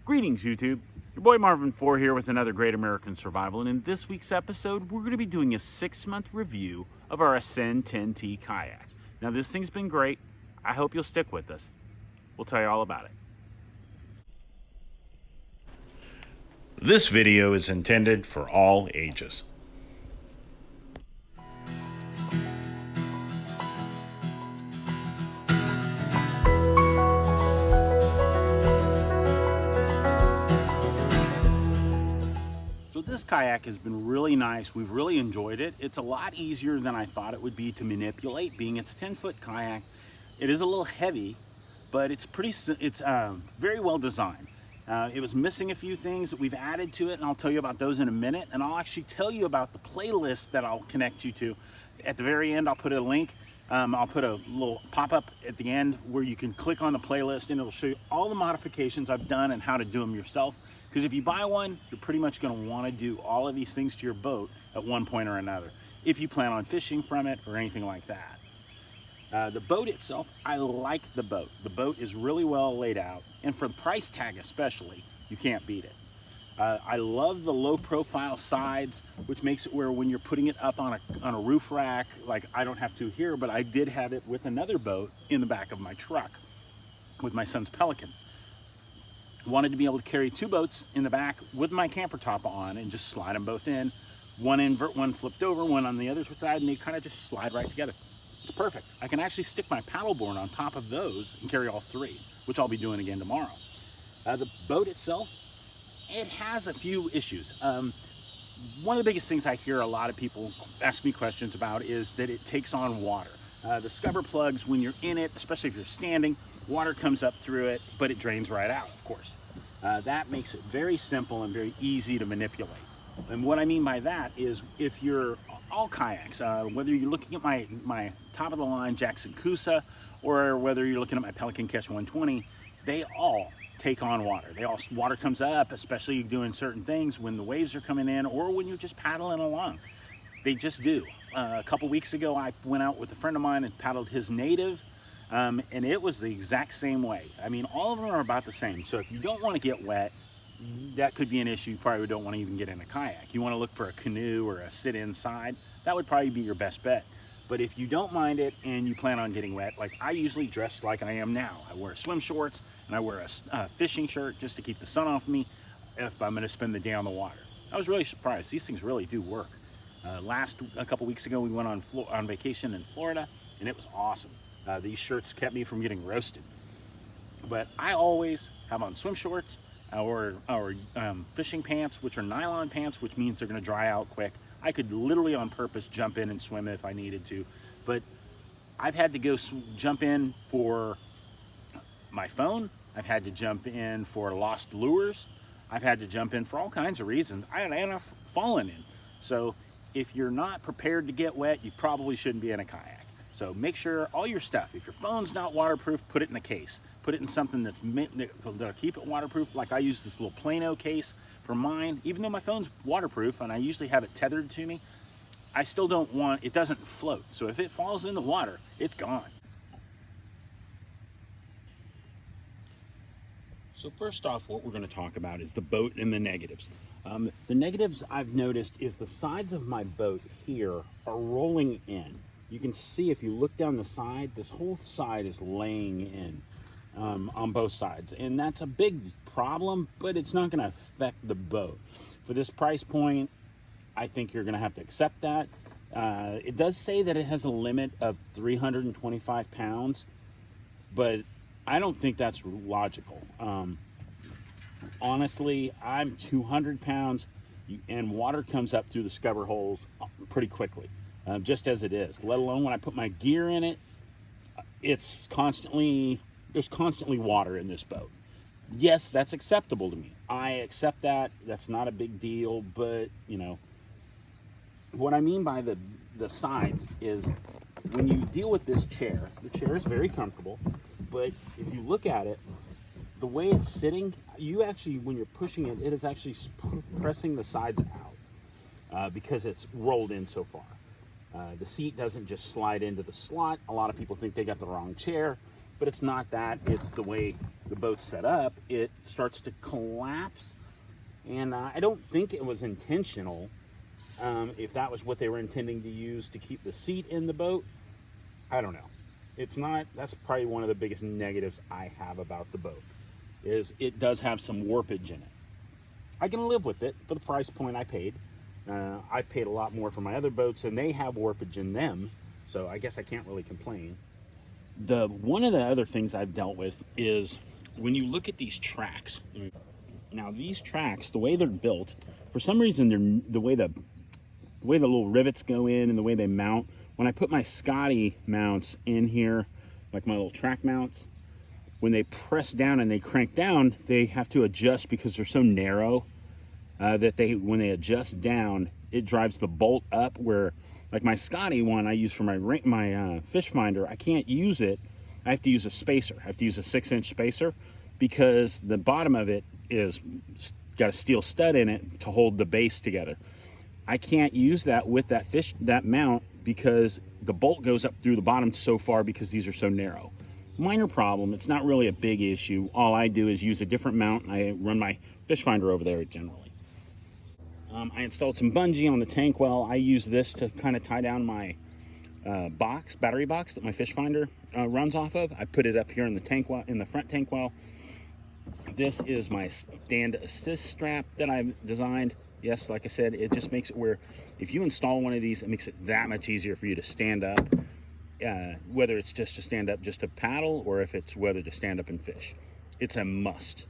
Greetings, YouTube. Your boy Marvin 4 here with another Great American Survival, and in this week's episode, we're going to be doing a 6-month review of our Ascend 10T kayak. Now, this thing's been great. I hope you'll stick with us. We'll tell you all about it. This video is intended for all ages. So this kayak has been really nice. We've really enjoyed it. It's a lot easier than I thought it would be to manipulate, being it's a 10-foot kayak. It is a little heavy, but it's very well designed. It was missing a few things that we've added to it, and I'll tell you about those in a minute. And I'll actually tell you about the playlist that I'll connect you to. At the very end, I'll put a link. I'll put a little pop-up at the end where you can click on the playlist, and it'll show you all the modifications I've done and how to do them yourself. Because if you buy one, you're pretty much going to want to do all of these things to your boat at one point or another, if you plan on fishing from it or anything like that. The boat itself, I like the boat. The boat is really well laid out, and for the price tag especially, you can't beat it. I love the low profile sides, which makes it where when you're putting it up on a roof rack, like I don't have to here, but I did have it with another boat in the back of my truck with my son's Pelican. Wanted to be able to carry two boats in the back with my camper top on and just slide them both in. One invert, one flipped over, one on the other side, and they kind of just slide right together. It's perfect. I can actually stick my paddleboard on top of those and carry all three, which I'll be doing again tomorrow. The boat itself, it has a few issues. One of the biggest things I hear a lot of people ask me questions about is that it takes on water. The scupper plugs, when you're in it, especially if you're standing, water comes up through it, but it drains right out, of course. That makes it very simple and very easy to manipulate. And what I mean by that is if you're all kayaks, whether you're looking at my top of the line Jackson Coosa, or whether you're looking at my Pelican Catch 120, they all take on water. Water comes up, especially doing certain things when the waves are coming in or when you're just paddling along. They just do. A couple weeks ago, I went out with a friend of mine and paddled his native, and it was the exact same way. I mean, all of them are about the same. So if you don't want to get wet, that could be an issue. You probably don't want to even get in a kayak. You want to look for a canoe or a sit inside. That would probably be your best bet. But if you don't mind it and you plan on getting wet, like I usually dress like I am now. I wear swim shorts and I wear a fishing shirt just to keep the sun off me if I'm going to spend the day on the water. I was really surprised. These things really do work. A couple weeks ago, we went on vacation in Florida, and it was awesome. These shirts kept me from getting roasted. But I always have on swim shorts or fishing pants, which are nylon pants, which means they're going to dry out quick. I could literally on purpose jump in and swim if I needed to, but I've had to go jump in for my phone. I've had to jump in for lost lures. I've had to jump in for all kinds of reasons. I've fallen in. So if you're not prepared to get wet, you probably shouldn't be in a kayak. So make sure all your stuff, if your phone's not waterproof, put it in a case. Put it in something that'll keep it waterproof. Like I use this little Plano case for mine. Even though my phone's waterproof and I usually have it tethered to me, I still don't want, it doesn't float. So if it falls in the water, it's gone. So first off, what we're going to talk about is the boat and the negatives. The negatives I've noticed is the sides of my boat here are rolling in. You can see if you look down the side, this whole side is laying in on both sides. And that's a big problem, but it's not going to affect the boat. For this price point, I think you're going to have to accept that. It does say that it has a limit of 325 pounds, but I don't think that's logical. Honestly, I'm 200 pounds and water comes up through the scupper holes pretty quickly, just as it is, let alone when I put my gear in it. There's constantly water in this boat. Yes, that's acceptable to me. I accept that. That's not a big deal, but you know, what I mean by the sides is when you deal with this chair, the chair is very comfortable, but if you look at it, the way it's sitting, you actually, when you're pushing it, it is actually pressing the sides out because it's rolled in so far. The seat doesn't just slide into the slot. A lot of people think they got the wrong chair, but it's not that. It's the way the boat's set up, it starts to collapse. And I don't think it was intentional. If that was what they were intending to use to keep the seat in the boat, I don't know. It's not. That's probably one of the biggest negatives I have about the boat, is it does have some warpage in it. I can live with it for the price point I paid. I've paid a lot more for my other boats, and they have warpage in them, so I guess I can't really complain. One of the other things I've dealt with is when you look at these tracks. Now these tracks, the way they're built, for some reason the way the little rivets go in and the way they mount. When I put my Scotty mounts in here, like my little track mounts, when they press down and they crank down, they have to adjust because they're so narrow that when they adjust down, it drives the bolt up. Where, like my Scotty one I use for my fish finder, I can't use it. I have to use a spacer. I have to use a 6-inch spacer because the bottom of it is got a steel stud in it to hold the base together. I can't use that with that mount because the bolt goes up through the bottom so far because these are so narrow. Minor problem. It's not really a big issue. All I do is use a different mount, and I run my fish finder over there generally. I installed some bungee on the tank well. I use this to kind of tie down my battery box that my fish finder runs off of. I put it up here in the tank well, in the front tank well. This is my stand assist strap that I've designed. Yes, like I said, it just makes it where if you install one of these, it makes it that much easier for you to stand up, whether it's just to stand up just to paddle or if it's whether to stand up and fish. It's a must.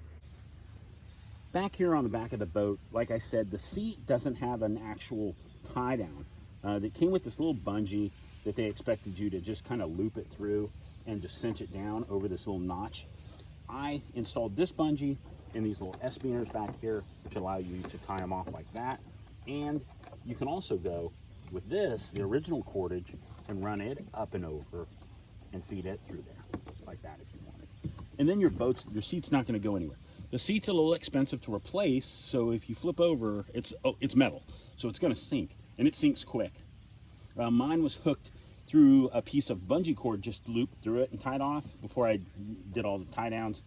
Back here on the back of the boat, like I said, the seat doesn't have an actual tie down. That came with this little bungee that they expected you to just kind of loop it through and just cinch it down over this little notch. I installed this bungee and these little S-beaners back here, which allow you to tie them off like that. And you can also go with this, the original cordage, and run it up and over and feed it through there, like that if you wanted. And then your seat's not gonna go anywhere. The seat's a little expensive to replace, so if you flip over, it's metal, so it's gonna sink, and it sinks quick. Mine was hooked through a piece of bungee cord, just looped through it and tied off before I did all the tie downs.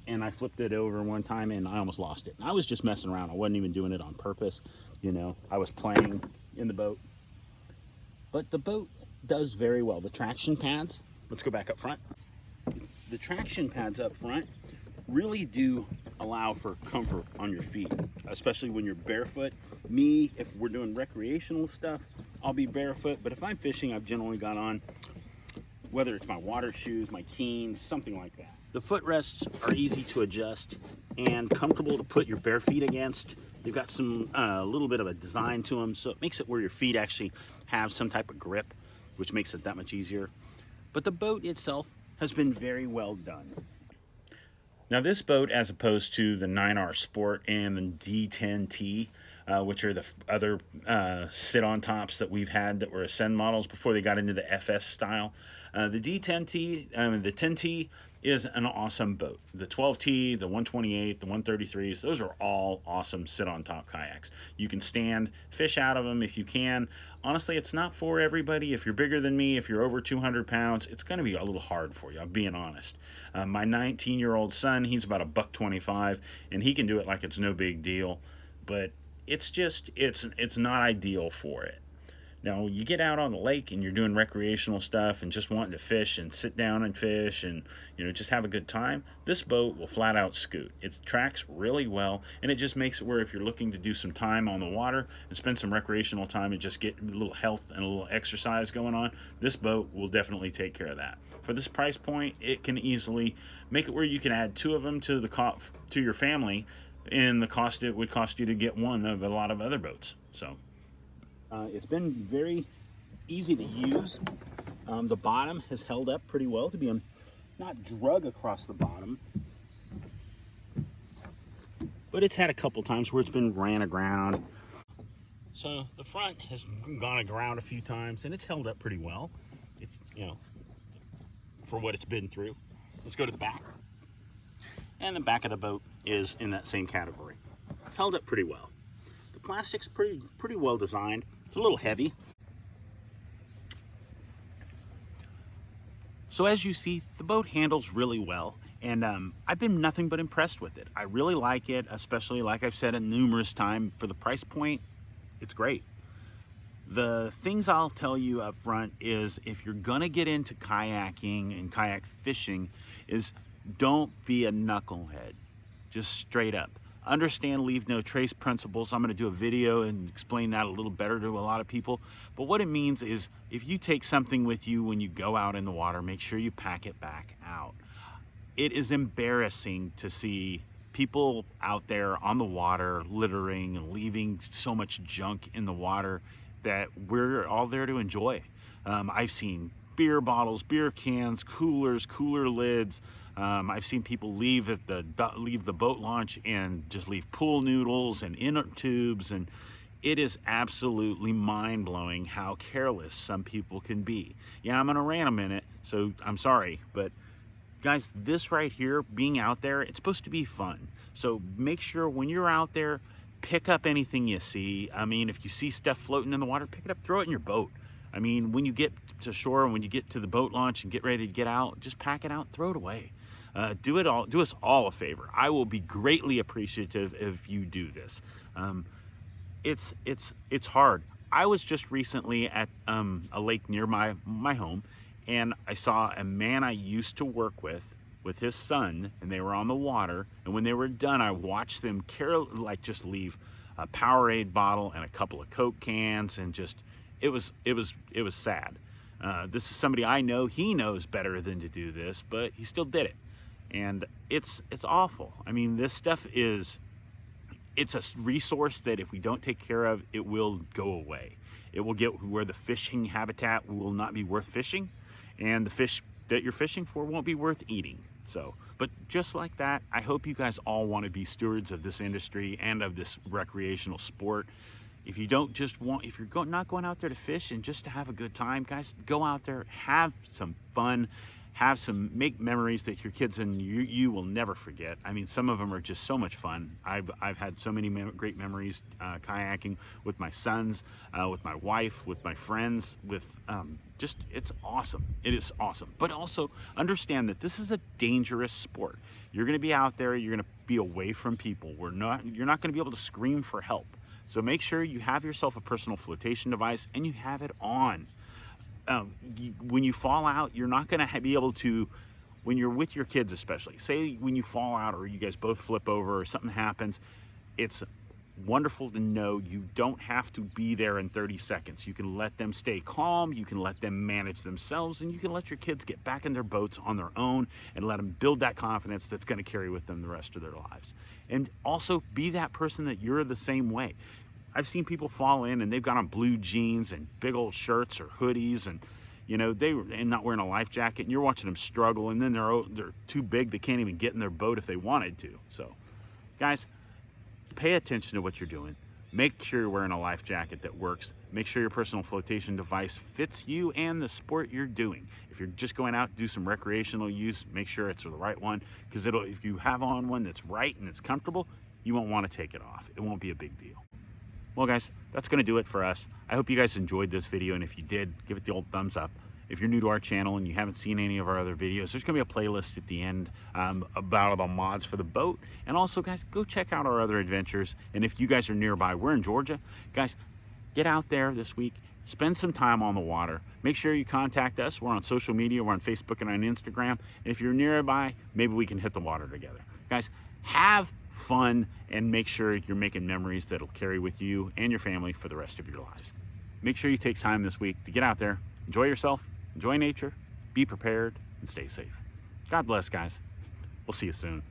And I flipped it over one time and I almost lost it. And I was just messing around. I wasn't even doing it on purpose. You know, I was playing in the boat. But the boat does very well. The traction pads, let's go back up front. The traction pads up front really do allow for comfort on your feet, especially when you're barefoot. Me, if we're doing recreational stuff, I'll be barefoot. But if I'm fishing, I've generally got on, whether it's my water shoes, my Keens, something like that. The footrests are easy to adjust and comfortable to put your bare feet against. They've got some little bit of a design to them, so it makes it where your feet actually have some type of grip, which makes it that much easier. But the boat itself has been very well done. Now this boat, as opposed to the 9R Sport and the D10T, which are the other sit-on tops that we've had that were Ascend models before they got into the FS style, the D10T, the 10T is an awesome boat. The 12T, the 128, the 133s, those are all awesome sit-on top kayaks. You can stand, fish out of them if you can. Honestly, it's not for everybody. If you're bigger than me, if you're over 200 pounds, it's going to be a little hard for you, I'm being honest. My 19-year-old son, he's about $125, and he can do it like it's no big deal, but it's not ideal for it. Now, you get out on the lake and you're doing recreational stuff and just wanting to fish and sit down and fish and, you know, just have a good time, this boat will flat out scoot. It tracks really well, and it just makes it where if you're looking to do some time on the water and spend some recreational time and just get a little health and a little exercise going on, this boat will definitely take care of that. For this price point, it can easily make it where you can add 2 of them to your family, and the cost it would cost you to get one of a lot of other boats. So it's been very easy to use. The bottom has held up pretty well to be not drug across the bottom, but it's had a couple times where it's been ran aground. So the front has gone aground a few times and it's held up pretty well. It's, you know, for what it's been through. Let's go to the back. And the back of the boat is in that same category. It's held up pretty well. The plastic's pretty well designed. It's a little heavy. So as you see, the boat handles really well. And I've been nothing but impressed with it. I really like it, especially like I've said it numerous times, for the price point, it's great. The things I'll tell you up front is, if you're gonna get into kayaking and kayak fishing, is don't be a knucklehead, just straight up. Understand leave no trace principles. I'm gonna do a video and explain that a little better to a lot of people. But what it means is, if you take something with you when you go out in the water, make sure you pack it back out. It is embarrassing to see people out there on the water littering and leaving so much junk in the water that we're all there to enjoy. I've seen beer bottles, beer cans, coolers, cooler lids. I've seen people leave the boat launch and just leave pool noodles and inner tubes, and it is absolutely mind-blowing how careless some people can be. Yeah, I'm gonna rant a minute, so I'm sorry, but guys, this right here, being out there, it's supposed to be fun. So make sure when you're out there, pick up anything you see. I mean, if you see stuff floating in the water, pick it up, throw it in your boat. I mean, when you get to shore and when you get to the boat launch and get ready to get out, just pack it out, throw it away. Do us all a favor. I will be greatly appreciative if you do this. It's hard. I was just recently at a lake near my home, and I saw a man I used to work with his son, and they were on the water, and when they were done, I watched them just leave a Powerade bottle and a couple of Coke cans, and just it was sad. This is somebody I know. He knows better than to do this, but he still did it, and it's awful. I mean, this stuff it's a resource that if we don't take care of, it will go away. It will get where the fishing habitat will not be worth fishing, and the fish that you're fishing for won't be worth eating. So, but just like that, I hope you guys all want to be stewards of this industry and of this recreational sport. If you don't just want, if you're not going out there to fish and just to have a good time, guys, go out there, have some fun, make memories that your kids and you will never forget. I mean, some of them are just so much fun. I've had so many great memories kayaking with my sons, with my wife, with my friends, with it's awesome. It is awesome. But also understand that this is a dangerous sport. You're going to be out there, you're going to be away from people. You're not going to be able to scream for help. So make sure you have yourself a personal flotation device and you have it on. When you fall out, you're not going to be able to, when you're with your kids especially, say when you fall out or you guys both flip over or something happens, it's wonderful to know you don't have to be there in 30 seconds. You can let them stay calm, you can let them manage themselves, and you can let your kids get back in their boats on their own and let them build that confidence that's going to carry with them the rest of their lives. And also be that person that you're the same way. I've seen people fall in and they've got on blue jeans and big old shirts or hoodies, and and not wearing a life jacket, and you're watching them struggle, and then they're too big, they can't even get in their boat if they wanted to. So guys, pay attention to what you're doing. Make sure you're wearing a life jacket that works. Make sure your personal flotation device fits you and the sport you're doing. If you're just going out to do some recreational use, make sure it's the right one, because if you have on one that's right and it's comfortable, you won't want to take it off. It won't be a big deal. Well guys, that's going to do it for us. I hope you guys enjoyed this video, and if you did, give it the old thumbs up. If you're new to our channel and you haven't seen any of our other videos, there's going to be a playlist at the end about all the mods for the boat. And also guys, go check out our other adventures. And if you guys are nearby, we're in Georgia, guys, get out there this week, spend some time on the water. Make sure you contact us. We're on social media, we're on Facebook and on Instagram. And if you're nearby, maybe we can hit the water together. Guys, have fun and make sure you're making memories that'll carry with you and your family for the rest of your lives. Make sure you take time this week to get out there, enjoy yourself, enjoy nature, be prepared, and stay safe. God bless, guys. We'll see you soon.